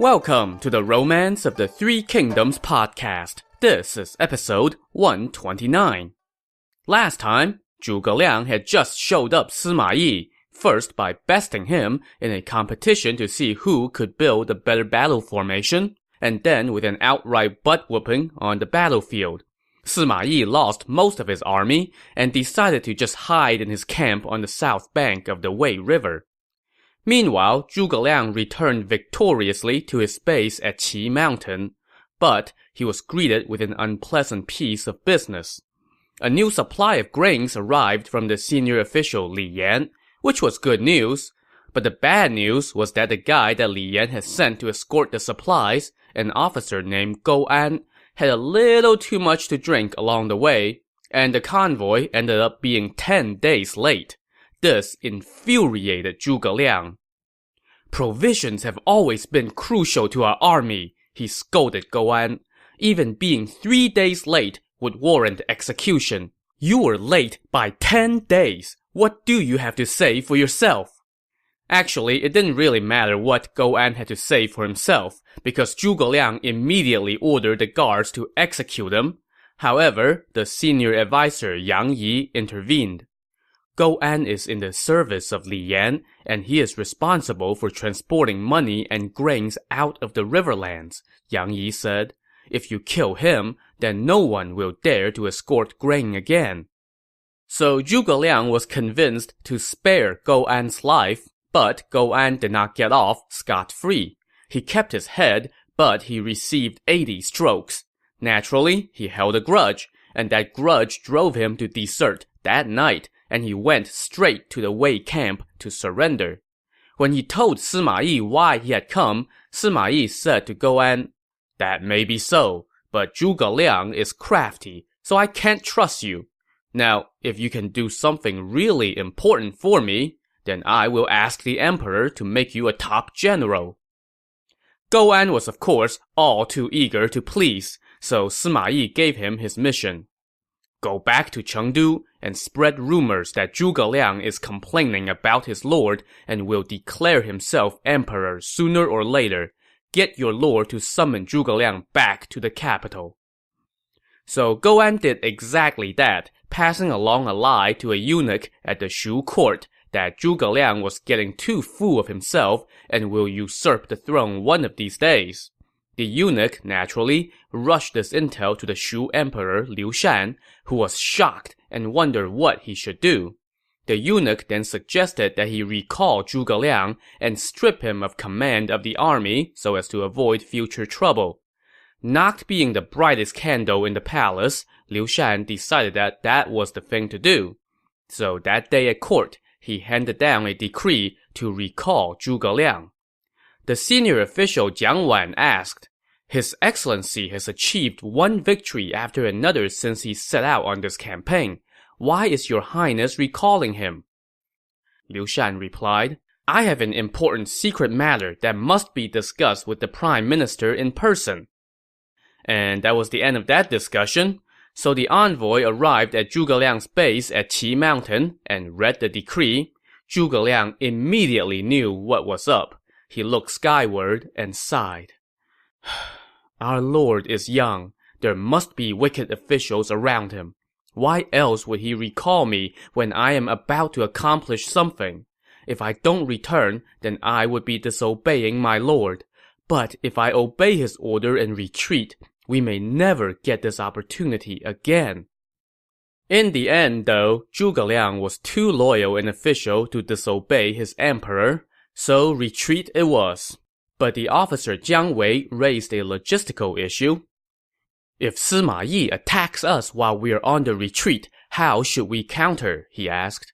Welcome to the Romance of the Three Kingdoms podcast. This is episode 129. Last time, Zhuge Liang had just showed up Sima Yi, first by besting him in a competition to see who could build a better battle formation, and then with an outright butt-whooping on the battlefield. Sima Yi lost most of his army and decided to just hide in his camp on the south bank of the Wei River. Meanwhile, Zhuge Liang returned victoriously to his base at Qi Mountain, but he was greeted with an unpleasant piece of business. A new supply of grains arrived from the senior official Li Yan, which was good news, but the bad news was that the guy that Li Yan had sent to escort the supplies, an officer named Go An, had a little too much to drink along the way, and the convoy ended up being 10 days late. This infuriated Zhuge Liang. "Provisions have always been crucial to our army," he scolded Go An. "Even being 3 days late would warrant execution. You were late by 10 days. What do you have to say for yourself?" Actually, it didn't really matter what Go An had to say for himself, because Zhuge Liang immediately ordered the guards to execute him. However, the senior advisor Yang Yi intervened. Go An is in the service of Li Yan, and he is responsible for transporting money and grains out of the riverlands, Yang Yi said. If you kill him, then no one will dare to escort grain again. So Zhuge Liang was convinced to spare Go An's life, but Go An did not get off scot-free. He kept his head, but he received 80 strokes. Naturally, he held a grudge, and that grudge drove him to desert that night, and he went straight to the Wei camp to surrender. When he told Sima Yi why he had come, Sima Yi said to Go An, "That may be so, but Zhuge Liang is crafty, so I can't trust you. Now, if you can do something really important for me, then I will ask the emperor to make you a top general." Go An was of course all too eager to please, so Sima Yi gave him his mission. "Go back to Chengdu and spread rumors that Zhuge Liang is complaining about his lord and will declare himself emperor sooner or later. Get your lord to summon Zhuge Liang back to the capital." So Go An did exactly that, passing along a lie to a eunuch at the Shu court that Zhuge Liang was getting too full of himself and will usurp the throne one of these days. The eunuch, naturally, rushed this intel to the Shu emperor Liu Shan, who was shocked and wondered what he should do. The eunuch then suggested that he recall Zhuge Liang and strip him of command of the army so as to avoid future trouble. Not being the brightest candle in the palace, Liu Shan decided that that was the thing to do. So that day at court, he handed down a decree to recall Zhuge Liang. The senior official Jiang Wan asked, "His Excellency has achieved one victory after another since he set out on this campaign. Why is your highness recalling him?" Liu Shan replied, "I have an important secret matter that must be discussed with the prime minister in person." And that was the end of that discussion. So the envoy arrived at Zhuge Liang's base at Qi Mountain and read the decree. Zhuge Liang immediately knew what was up. He looked skyward and sighed. "Our lord is young. There must be wicked officials around him. Why else would he recall me when I am about to accomplish something? If I don't return, then I would be disobeying my lord. But if I obey his order and retreat, we may never get this opportunity again." In the end, though, Zhuge Liang was too loyal an official to disobey his emperor, so retreat it was. But the officer Jiang Wei raised a logistical issue. "If Sima Yi attacks us while we're on the retreat, how should we counter?" he asked.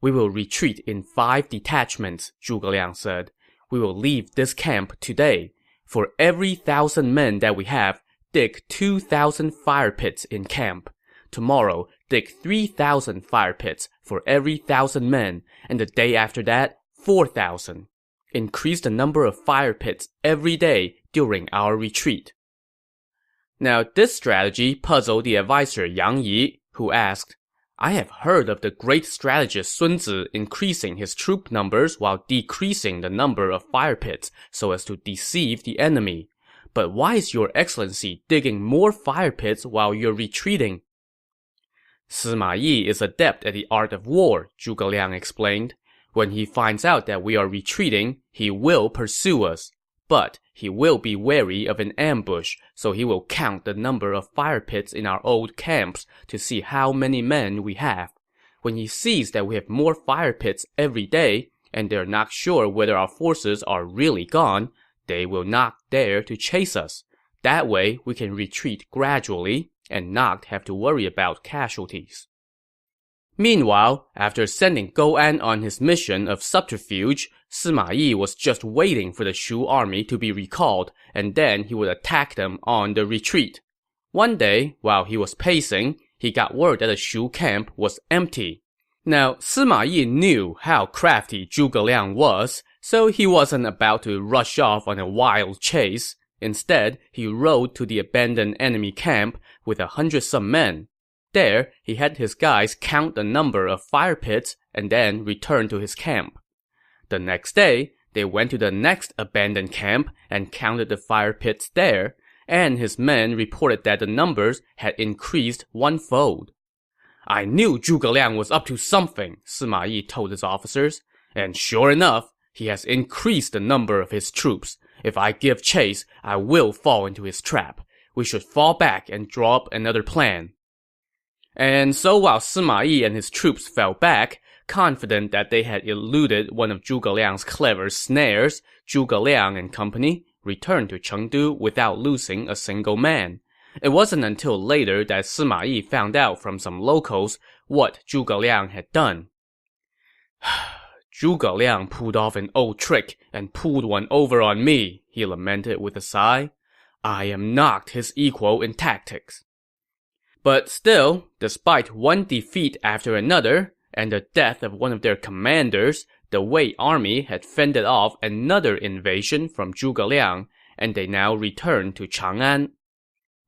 "We will retreat in 5 detachments," Zhuge Liang said. "We will leave this camp today. For every 1,000 men that we have, dig 2,000 fire pits in camp. Tomorrow, dig 3,000 fire pits for every 1,000 men, and the day after that, 4,000. Increase the number of fire pits every day during our retreat." Now, this strategy puzzled the advisor Yang Yi, who asked, I have heard of the great strategist Sun Zi increasing his troop numbers while decreasing the number of fire pits so as to deceive the enemy. But why is your excellency digging more fire pits while you're retreating? Sima Yi is adept at the art of war, Zhuge Liang explained. When he finds out that we are retreating, he will pursue us. But he will be wary of an ambush, so he will count the number of fire pits in our old camps to see how many men we have. When he sees that we have more fire pits every day, and they're not sure whether our forces are really gone, they will not dare to chase us. That way, we can retreat gradually and not have to worry about casualties. Meanwhile, after sending Gou-an on his mission of subterfuge, Sima Yi was just waiting for the Shu army to be recalled, and then he would attack them on the retreat. One day, while he was pacing, he got word that the Shu camp was empty. Now, Sima Yi knew how crafty Zhuge Liang was, so he wasn't about to rush off on a wild chase. Instead, he rode to the abandoned enemy camp with 100-some men. There, he had his guys count the number of fire pits and then return to his camp. The next day, they went to the next abandoned camp and counted the fire pits there, and his men reported that the numbers had increased one-fold. I knew Zhuge Liang was up to something, Sima Yi told his officers, and sure enough, he has increased the number of his troops. If I give chase, I will fall into his trap. We should fall back and draw up another plan. And so while Sima Yi and his troops fell back, confident that they had eluded one of Zhuge Liang's clever snares, Zhuge Liang and company returned to Chengdu without losing a single man. It wasn't until later that Sima Yi found out from some locals what Zhuge Liang had done. Zhuge Liang pulled off an old trick and pulled one over on me, he lamented with a sigh. I am not his equal in tactics. But still, despite one defeat after another, and the death of one of their commanders, the Wei army had fended off another invasion from Zhuge Liang, and they now returned to Chang'an.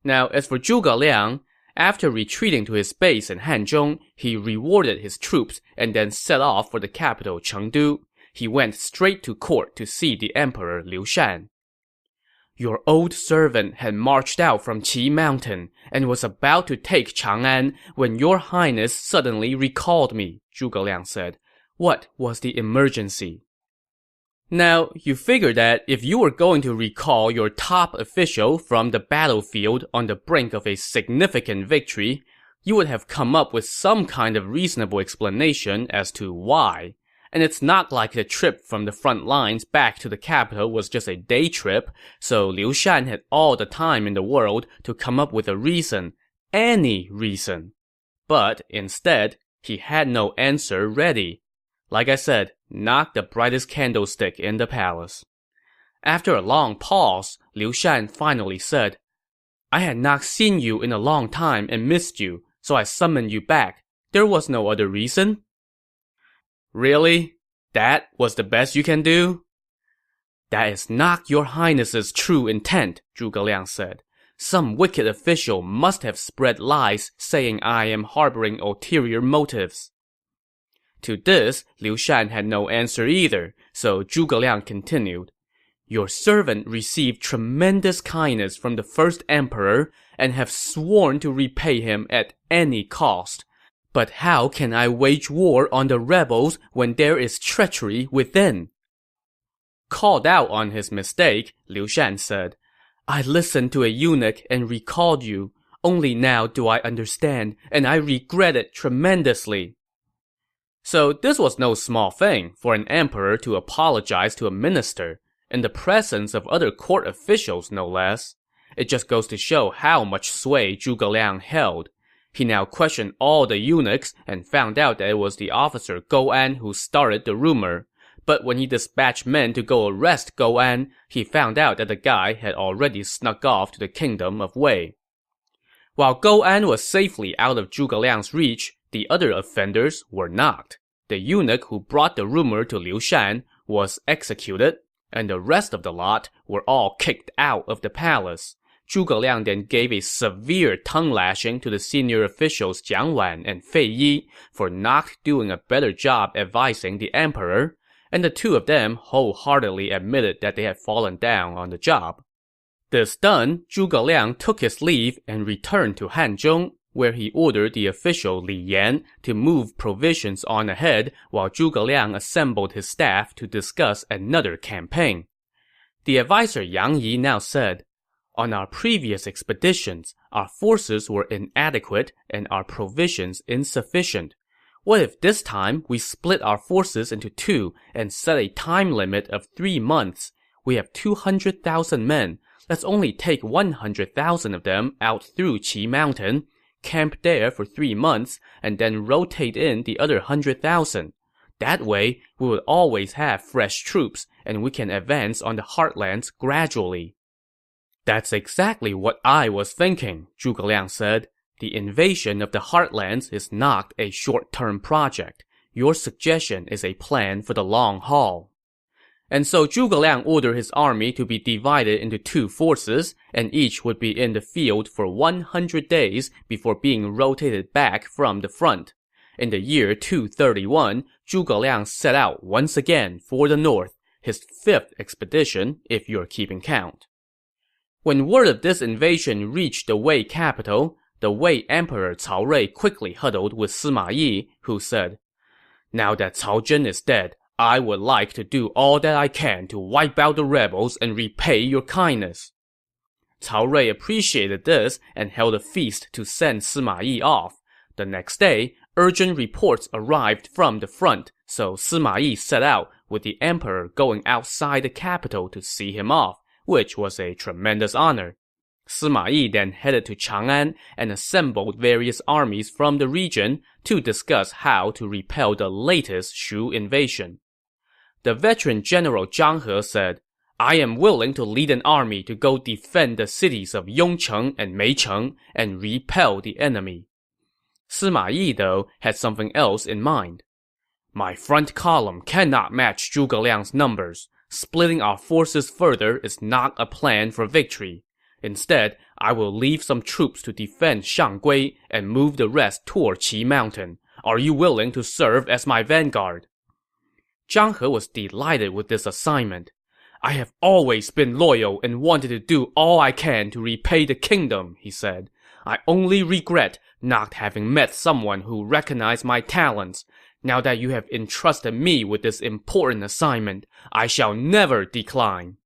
Now, as for Zhuge Liang, after retreating to his base in Hanzhong, he rewarded his troops and then set off for the capital Chengdu. He went straight to court to see the emperor Liu Shan. Your old servant had marched out from Qi Mountain and was about to take Chang'an when your highness suddenly recalled me, Zhuge Liang said. What was the emergency? Now, you figure that if you were going to recall your top official from the battlefield on the brink of a significant victory, you would have come up with some kind of reasonable explanation as to why. And it's not like the trip from the front lines back to the capital was just a day trip, so Liu Shan had all the time in the world to come up with a reason, any reason. But instead, he had no answer ready. Like I said, not the brightest candlestick in the palace. After a long pause, Liu Shan finally said, I had not seen you in a long time and missed you, so I summoned you back. There was no other reason. Really? That was the best you can do? That is not your highness's true intent, Zhuge Liang said. Some wicked official must have spread lies saying I am harboring ulterior motives. To this, Liu Shan had no answer either, so Zhuge Liang continued. Your servant received tremendous kindness from the first emperor and have sworn to repay him at any cost. But how can I wage war on the rebels when there is treachery within? Called out on his mistake, Liu Shan said, I listened to a eunuch and recalled you. Only now do I understand, and I regret it tremendously. So this was no small thing for an emperor to apologize to a minister, in the presence of other court officials no less. It just goes to show how much sway Zhuge Liang held. He now questioned all the eunuchs and found out that it was the officer Gou-an who started the rumor. But when he dispatched men to go arrest Gou-an, he found out that the guy had already snuck off to the kingdom of Wei. While Gou-an was safely out of Zhuge Liang's reach, the other offenders were not. The eunuch who brought the rumor to Liu Shan was executed, and the rest of the lot were all kicked out of the palace. Zhuge Liang then gave a severe tongue-lashing to the senior officials Jiang Wan and Fei Yi for not doing a better job advising the emperor, and the two of them wholeheartedly admitted that they had fallen down on the job. This done, Zhuge Liang took his leave and returned to Hanzhong, where he ordered the official Li Yan to move provisions on ahead while Zhuge Liang assembled his staff to discuss another campaign. The advisor Yang Yi now said, "On our previous expeditions, our forces were inadequate and our provisions insufficient. What if this time we split our forces into two and set a time limit of 3 months? We have 200,000 men. Let's only take 100,000 of them out through Qi Mountain, camp there for 3 months, and then rotate in the other 100,000. That way, we will always have fresh troops, and we can advance on the heartlands gradually." "That's exactly what I was thinking," Zhuge Liang said. "The invasion of the heartlands is not a short-term project. Your suggestion is a plan for the long haul." And so Zhuge Liang ordered his army to be divided into 2 forces, and each would be in the field for 100 days before being rotated back from the front. In the year 231, Zhuge Liang set out once again for the north, his 5th expedition, if you're keeping count. When word of this invasion reached the Wei capital, the Wei Emperor Cao Rui quickly huddled with Sima Yi, who said, "Now that Cao Zhen is dead, I would like to do all that I can to wipe out the rebels and repay your kindness." Cao Rui appreciated this and held a feast to send Sima Yi off. The next day, urgent reports arrived from the front, so Sima Yi set out, with the emperor going outside the capital to see him off, which was a tremendous honor. Sima Yi then headed to Chang'an and assembled various armies from the region to discuss how to repel the latest Shu invasion. The veteran general Zhang He said, "I am willing to lead an army to go defend the cities of Yongcheng and Meicheng and repel the enemy." Sima Yi, though, had something else in mind. "My front column cannot match Zhuge Liang's numbers. Splitting our forces further is not a plan for victory. Instead, I will leave some troops to defend Shanggui and move the rest toward Qi Mountain. Are you willing to serve as my vanguard?" Zhang He was delighted with this assignment. "I have always been loyal and wanted to do all I can to repay the kingdom," he said. "I only regret not having met someone who recognized my talents. Now that you have entrusted me with this important assignment, I shall never decline."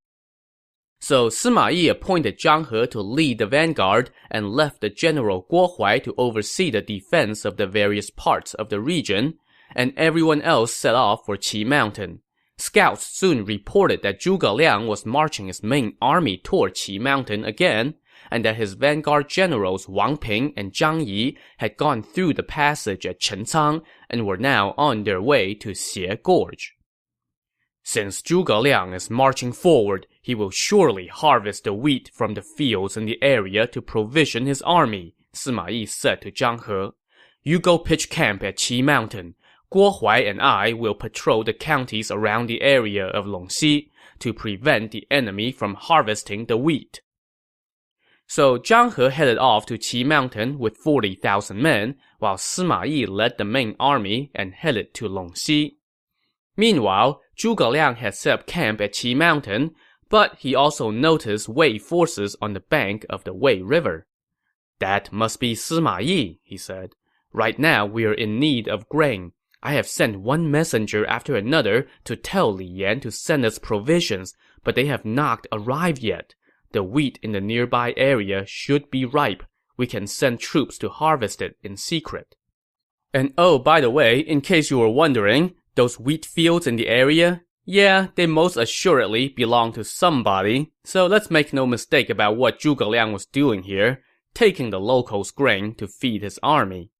So Sima Yi appointed Zhang He to lead the vanguard and left the general Guo Huai to oversee the defense of the various parts of the region, and everyone else set off for Qi Mountain. Scouts soon reported that Zhuge Liang was marching his main army toward Qi Mountain again, and that his vanguard generals Wang Ping and Zhang Yi had gone through the passage at Chencang and were now on their way to Xie Gorge. "Since Zhuge Liang is marching forward, he will surely harvest the wheat from the fields in the area to provision his army," Sima Yi said to Zhang He. "You go pitch camp at Qi Mountain. Guo Huai and I will patrol the counties around the area of Longxi to prevent the enemy from harvesting the wheat." So Zhang He headed off to Qi Mountain with 40,000 men, while Sima Yi led the main army and headed to Longxi. Meanwhile, Zhuge Liang had set up camp at Qi Mountain, but he also noticed Wei forces on the bank of the Wei River. "That must be Sima Yi," he said. "Right now we are in need of grain. I have sent one messenger after another to tell Li Yan to send us provisions, but they have not arrived yet. The wheat in the nearby area should be ripe. We can send troops to harvest it in secret." And oh, by the way, in case you were wondering, those wheat fields in the area, yeah, they most assuredly belong to somebody. So let's make no mistake about what Zhuge Liang was doing here, taking the locals' grain to feed his army.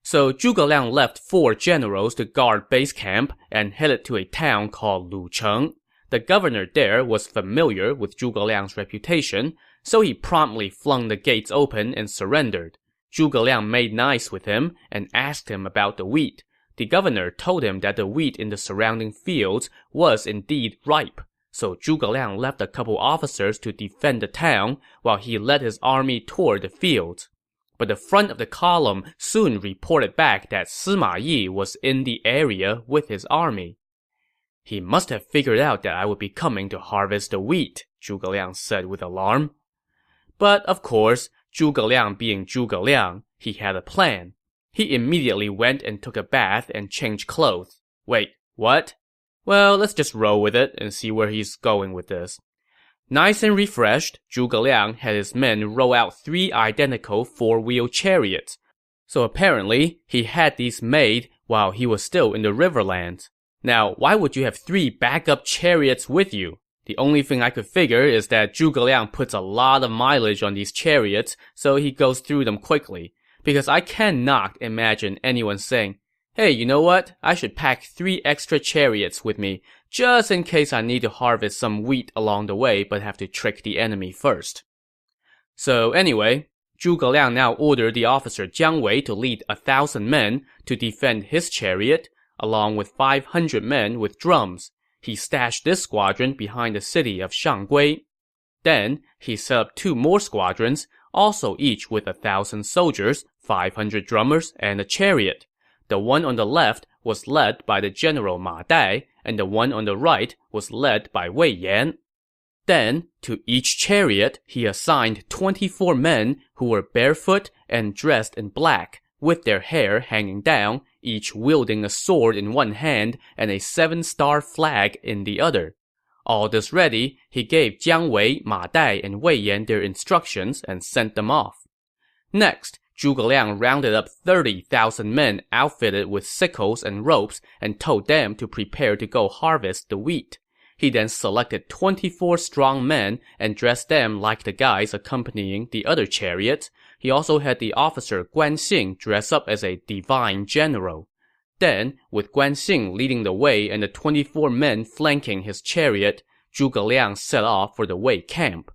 So Zhuge Liang left 4 generals to guard base camp and headed to a town called Lucheng. The governor there was familiar with Zhuge Liang's reputation, so he promptly flung the gates open and surrendered. Zhuge Liang made nice with him and asked him about the wheat. The governor told him that the wheat in the surrounding fields was indeed ripe. so Zhuge Liang left a couple officers to defend the town while he led his army toward the fields. But the front of the column soon reported back that Sima Yi was in the area with his army. "He must have figured out that I would be coming to harvest the wheat," Zhuge Liang said with alarm. But of course, Zhuge Liang being Zhuge Liang, he had a plan. He immediately went and took a bath and changed clothes. Wait, what? Well, let's just roll with it and see where he's going with this. Nice and refreshed, Zhuge Liang had his men roll out 3 identical 4-wheel chariots. So apparently, he had these made while he was still in the Riverlands. Now, why would you have 3 backup chariots with you? The only thing I could figure is that Zhuge Liang puts a lot of mileage on these chariots, so he goes through them quickly. Because I cannot imagine anyone saying, "Hey, you know what? I should pack 3 extra chariots with me, just in case I need to harvest some wheat along the way but have to trick the enemy first." So anyway, Zhuge Liang now ordered the officer Jiang Wei to lead 1,000 men to defend his chariot, along with 500 men with drums. He stashed this squadron behind the city of Shanggui. Then, he set up 2 more squadrons, also each with 1,000 soldiers, 500 drummers, and a chariot. The one on the left was led by the general Ma Dai, and the one on the right was led by Wei Yan. Then, to each chariot, he assigned 24 men who were barefoot and dressed in black, with their hair hanging down, each wielding a sword in one hand and a 7-star flag in the other. All this ready, he gave Jiang Wei, Ma Dai, and Wei Yan their instructions and sent them off. Next, Zhuge Liang rounded up 30,000 men outfitted with sickles and ropes and told them to prepare to go harvest the wheat. He then selected 24 strong men and dressed them like the guys accompanying the other chariots. He also had the officer Guan Xing dress up as a divine general. Then, with Guan Xing leading the way and the 24 men flanking his chariot, Zhuge Liang set off for the Wei camp.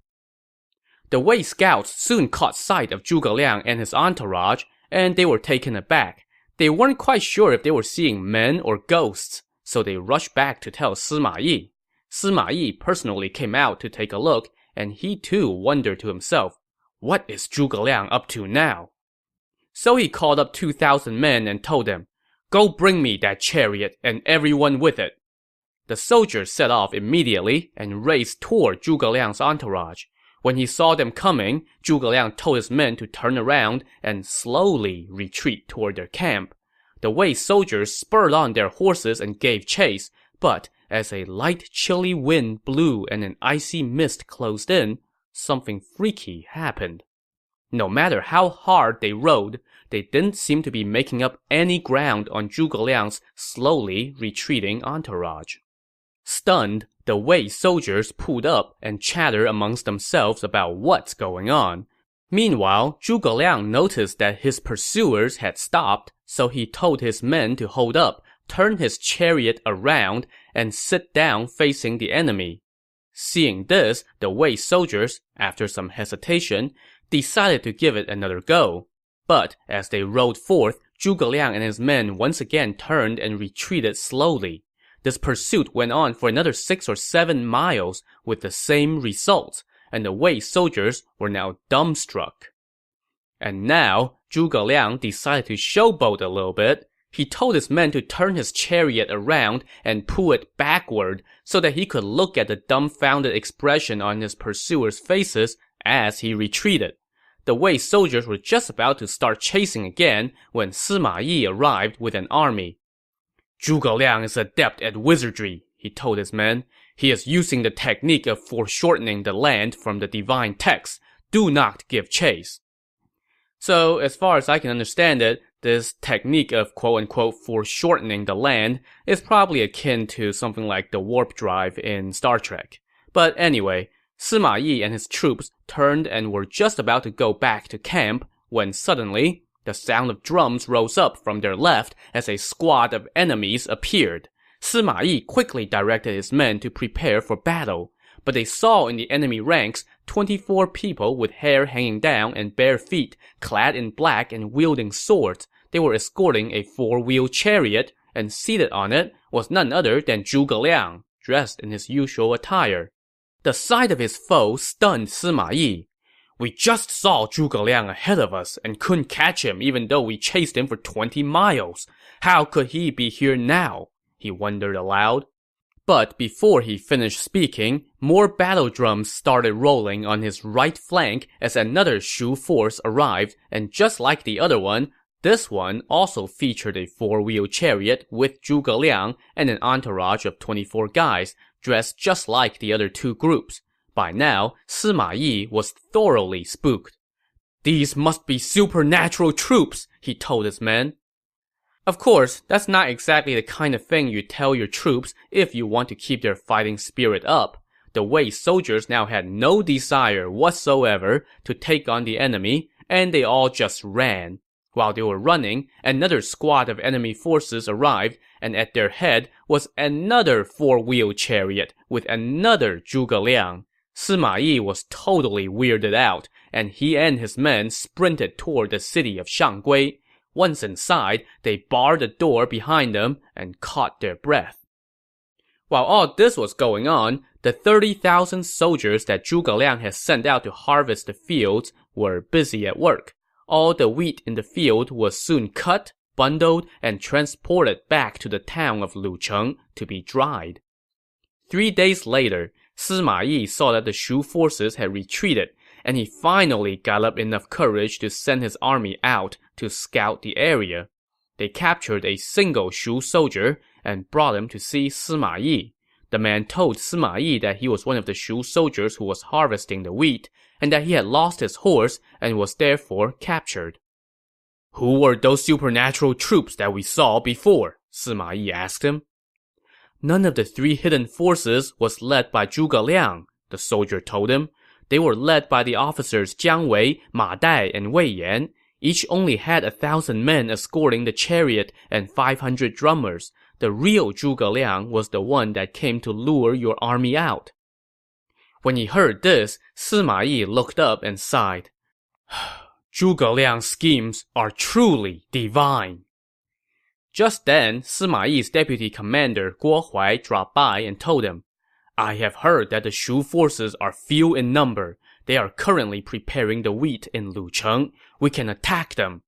The Wei scouts soon caught sight of Zhuge Liang and his entourage, and they were taken aback. They weren't quite sure if they were seeing men or ghosts, so they rushed back to tell Sima Yi. Sima Yi personally came out to take a look, and he too wondered to himself, what is Zhuge Liang up to now? So he called up 2,000 men and told them, "Go bring me that chariot and everyone with it." The soldiers set off immediately and raced toward Zhuge Liang's entourage. When he saw them coming, Zhuge Liang told his men to turn around and slowly retreat toward their camp. The Wei soldiers spurred on their horses and gave chase, but as a light chilly wind blew and an icy mist closed in, something freaky happened. No matter how hard they rode, they didn't seem to be making up any ground on Zhuge Liang's slowly retreating entourage. Stunned, the Wei soldiers pulled up and chattered amongst themselves about what's going on. Meanwhile, Zhuge Liang noticed that his pursuers had stopped, so he told his men to hold up, turn his chariot around, and sit down facing the enemy. Seeing this, the Wei soldiers, after some hesitation, decided to give it another go. But as they rode forth, Zhuge Liang and his men once again turned and retreated slowly. This pursuit went on for another 6 or 7 miles with the same results, and the Wei soldiers were now dumbstruck. And now, Zhuge Liang decided to showboat a little bit. He told his men to turn his chariot around and pull it backward so that he could look at the dumbfounded expression on his pursuers' faces as he retreated. The Wei soldiers were just about to start chasing again when Sima Yi arrived with an army. "Zhuge Liang is adept at wizardry," he told his men. "He is using the technique of foreshortening the land from the divine text. Do not give chase." So, as far as I can understand it, this technique of quote-unquote foreshortening the land is probably akin to something like the warp drive in Star Trek. But anyway, Sima Yi and his troops turned and were just about to go back to camp when suddenly, the sound of drums rose up from their left as a squad of enemies appeared. Sima Yi quickly directed his men to prepare for battle, but they saw in the enemy ranks 24 people with hair hanging down and bare feet, clad in black and wielding swords. They were escorting a 4-wheel chariot, and seated on it was none other than Zhuge Liang. dressed in his usual attire. The sight of his foe stunned Sima Yi. "We just saw Zhuge Liang ahead of us and couldn't catch him even though we chased him for 20 miles. How could he be here now?" he wondered aloud. But before he finished speaking, more battle drums started rolling on his right flank as another Shu force arrived, and just like the other one, this one also featured a 4-wheel chariot with Zhuge Liang and an entourage of 24 guys, dressed just like the other two groups. By now, Sima Yi was thoroughly spooked. "These must be supernatural troops," he told his men. Of course, that's not exactly the kind of thing you tell your troops if you want to keep their fighting spirit up. The Wei soldiers now had no desire whatsoever to take on the enemy, and they all just ran. While they were running, another squad of enemy forces arrived, and at their head was another 4-wheel chariot with another Zhuge Liang. Sima Yi was totally weirded out, and he and his men sprinted toward the city of Shanggui. Once inside, they barred the door behind them and caught their breath. While all this was going on, the 30,000 soldiers that Zhuge Liang had sent out to harvest the fields were busy at work. All the wheat in the field was soon cut, bundled, and transported back to the town of Lucheng to be dried. 3 days later, Sima Yi saw that the Shu forces had retreated, and he finally got up enough courage to send his army out to scout the area. They captured a single Shu soldier and brought him to see Sima Yi. The man told Sima Yi that he was one of the Shu soldiers who was harvesting the wheat, and that he had lost his horse and was therefore captured. "Who were those supernatural troops that we saw before?" Sima Yi asked him. "None of the 3 hidden forces was led by Zhuge Liang," the soldier told him. "They were led by the officers Jiang Wei, Ma Dai, and Wei Yan. Each only had 1,000 men escorting the chariot and 500 drummers. The real Zhuge Liang was the one that came to lure your army out." When he heard this, Sima Yi looked up and sighed. "Zhuge Liang's schemes are truly divine." Just then, Sima Yi's deputy commander Guo Huai dropped by and told him, "I have heard that the Shu forces are few in number. They are currently preparing the wheat in Lucheng. We can attack them."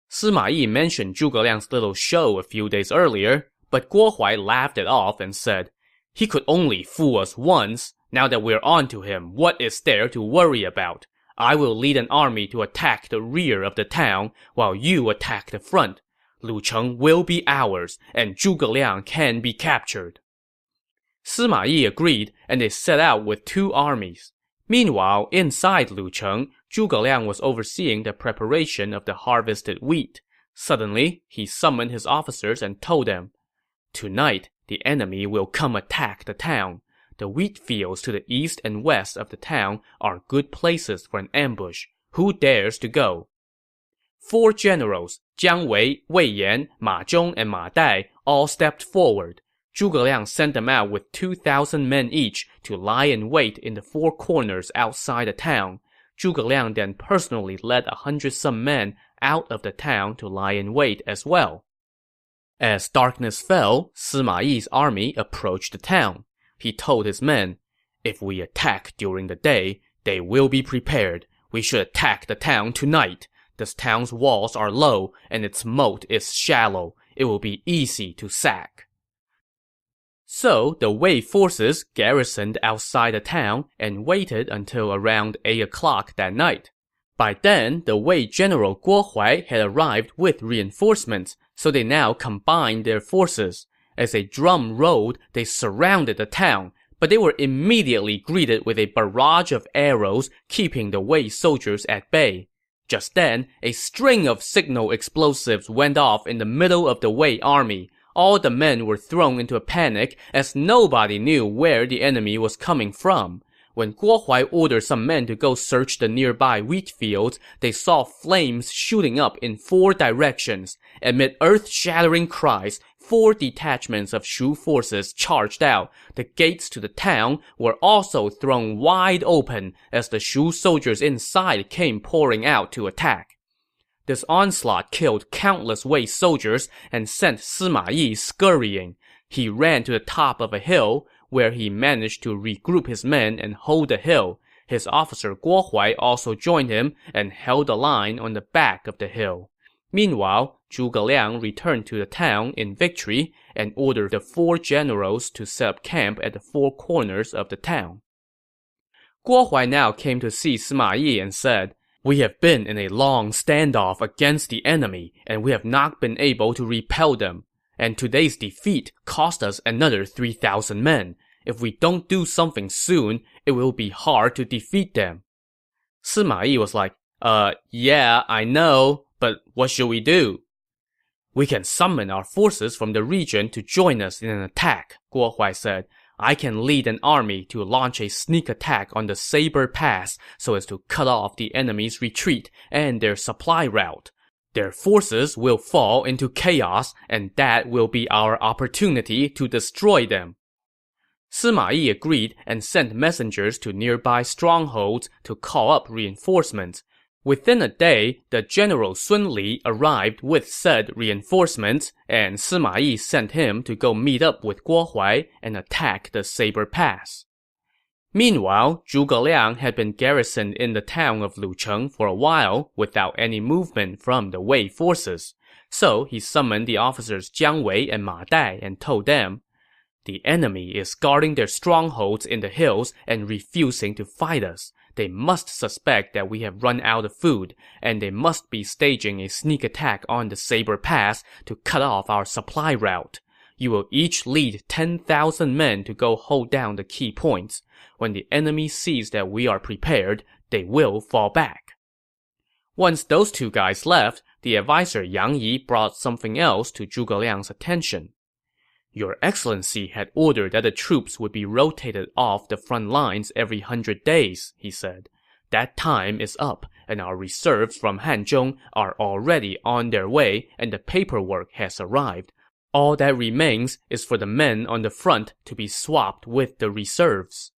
Sima Yi mentioned Zhuge Liang's little show a few days earlier, but Guo Huai laughed it off and said, "He could only fool us once. Now that we're onto him, what is there to worry about? I will lead an army to attack the rear of the town, while you attack the front. Lucheng will be ours, and Zhuge Liang can be captured." Sima Yi agreed, and they set out with 2 armies. Meanwhile, inside Lucheng, Zhuge Liang was overseeing the preparation of the harvested wheat. Suddenly, he summoned his officers and told them, "Tonight, the enemy will come attack the town. The wheat fields to the east and west of the town are good places for an ambush. Who dares to go?" 4 generals, Jiang Wei, Wei Yan, Ma Zhong, and Ma Dai, all stepped forward. Zhuge Liang sent them out with 2,000 men each to lie in wait in the 4 corners outside the town. Zhuge Liang then personally led 100-some men out of the town to lie in wait as well. As darkness fell, Sima Yi's army approached the town. He told his men, "If we attack during the day, they will be prepared. We should attack the town tonight. This town's walls are low, and its moat is shallow. It will be easy to sack." So the Wei forces garrisoned outside the town and waited until around 8 o'clock that night. By then, the Wei general Guo Huai had arrived with reinforcements, so they now combined their forces. As a drum rolled, they surrounded the town, but they were immediately greeted with a barrage of arrows, keeping the Wei soldiers at bay. Just then, a string of signal explosives went off in the middle of the Wei army. All the men were thrown into a panic as nobody knew where the enemy was coming from. When Guo Huai ordered some men to go search the nearby wheat fields, they saw flames shooting up in 4 directions. Amid earth-shattering cries, 4 detachments of Shu forces charged out. The gates to the town were also thrown wide open as the Shu soldiers inside came pouring out to attack. This onslaught killed countless Wei soldiers and sent Sima Yi scurrying. He ran to the top of a hill, where he managed to regroup his men and hold the hill. His officer Guo Huai also joined him and held the line on the back of the hill. Meanwhile, Zhuge Liang returned to the town in victory and ordered the 4 generals to set up camp at the 4 corners of the town. Guo Huai now came to see Sima Yi and said, "We have been in a long standoff against the enemy, and we have not been able to repel them. And today's defeat cost us another 3,000 men. If we don't do something soon, it will be hard to defeat them." Sima Yi was like, yeah, I know, but what should we do?" "We can summon our forces from the region to join us in an attack," Guo Huai said. "I can lead an army to launch a sneak attack on the Saber Pass so as to cut off the enemy's retreat and their supply route. Their forces will fall into chaos, and that will be our opportunity to destroy them." Sima Yi agreed and sent messengers to nearby strongholds to call up reinforcements. Within a day, the general Sun Li arrived with said reinforcements, and Sima Yi sent him to go meet up with Guo Huai and attack the Saber Pass. Meanwhile, Zhuge Liang had been garrisoned in the town of Lucheng for a while without any movement from the Wei forces. So he summoned the officers Jiang Wei and Ma Dai and told them, "The enemy is guarding their strongholds in the hills and refusing to fight us. They must suspect that we have run out of food, and they must be staging a sneak attack on the Saber Pass to cut off our supply route. You will each lead 10,000 men to go hold down the key points. When the enemy sees that we are prepared, they will fall back." Once those 2 guys left, the advisor Yang Yi brought something else to Zhuge Liang's attention. "Your Excellency had ordered that the troops would be rotated off the front lines every 100 days, he said. "That time is up, and our reserves from Hanzhong are already on their way, and the paperwork has arrived. All that remains is for the men on the front to be swapped with the reserves."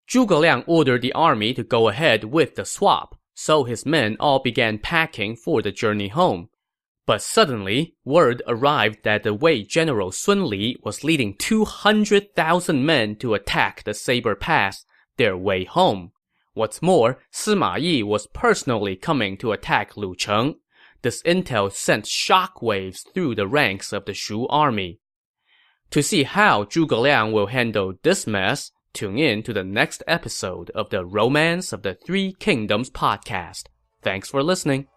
Zhuge Liang ordered the army to go ahead with the swap, so his men all began packing for the journey home. But suddenly, word arrived that the Wei general Sun Li was leading 200,000 men to attack the Saber Pass, their way home. What's more, Sima Yi was personally coming to attack Lucheng. This intel sent shockwaves through the ranks of the Shu army. To see how Zhuge Liang will handle this mess, tune in to the next episode of the Romance of the Three Kingdoms podcast. Thanks for listening.